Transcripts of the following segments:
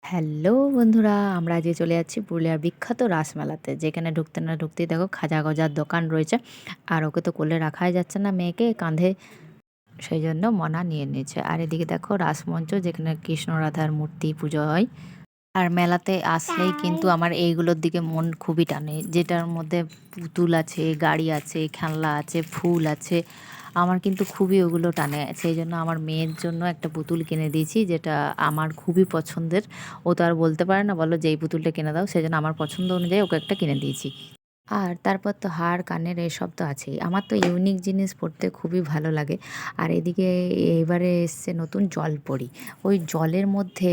Hello বন্ধুরা, আমরা আজকে চলে যাচ্ছি পুরুলিয়ার বিখ্যাত রাসমেলাতে, যেখানে ঢুকতে না ঢুকতেই দেখো খাজা গজার দোকান রয়েছে। আর ওকে তো কোলে রাখাই যাচ্ছে না, মেয়েকে কাঁধে, সেই জন্য মনা নিয়ে নিয়েছে। আর এদিকে দেখো রাসমঞ্চ, যেখানে কৃষ্ণ রাধার মূর্তি পুজো হয়। আর মেলাতে আসলেই কিন্তু আমার এইগুলোর দিকে মন খুবই টানে, যেটার মধ্যে পুতুল আছে, গাড়ি আছে, খেলনা আছে, ফুল আছে। আমার কিন্তু খুবই ওগুলো টানে, সেই জন্য আমার মেয়ের জন্য একটা পুতুল কিনে দিয়েছি, যেটা আমার খুবই পছন্দের। ও তো আর বলতে পারে না, বলো যে এই পুতুলটা কিনে দাও, সেই জন্য আমার পছন্দ অনুযায়ী ওকে একটা কিনে দিয়েছি। আর তারপর তো হার কানের এসব তো আছেই, আমার তো ইউনিক জিনিস পড়তে খুবই ভালো লাগে। আর এদিকে এবারে এসছে নতুন জলপরি। ওই জলের মধ্যে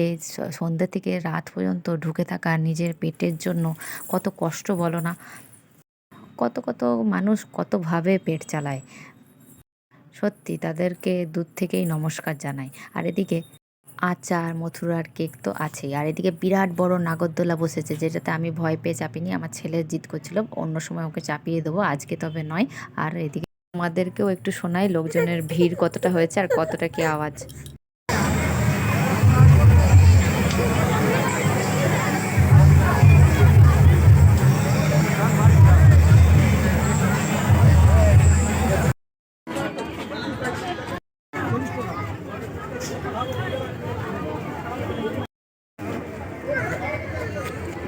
সন্ধ্যা থেকে রাত পর্যন্ত ঢুকে থাকা নিজের পেটের জন্য কত কষ্ট বলো না। কত কত মানুষ কতভাবে পেট চালায়, সত্যি তাদেরকে দূর থেকেই নমস্কার জানাই। আর এদিকে আচার, মথুরার কেক তো আছেই। আর এদিকে বিরাট বড় নাগরদোলা বসেছে, যেটাতে আমি ভয় পেয়ে চাপিনি, আমার ছেলে জিদ করছিল অন্য সময় ওকে চাপিয়ে দেবো, আজকে তবে নয়। আর এদিকে আমাদেরকেও একটু শোনাই লোকজনের ভিড় কতটা হয়েছে আর কতটা কি আওয়াজ।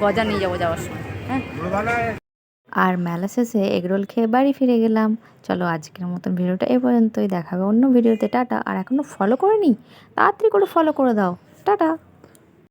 গজা নিয়ে যাবো যাওয়ার সময়, হ্যাঁ। আর মেলা শেষে এগরোল খেয়ে বাড়ি ফিরে গেলাম। চলো আজকের মতন ভিডিওটা এ পর্যন্তই, দেখাবে অন্য ভিডিওতে। টাটা। আর এখনও ফলো করে নি, তাড়াতাড়ি করে ফলো করে দাও। টাটা।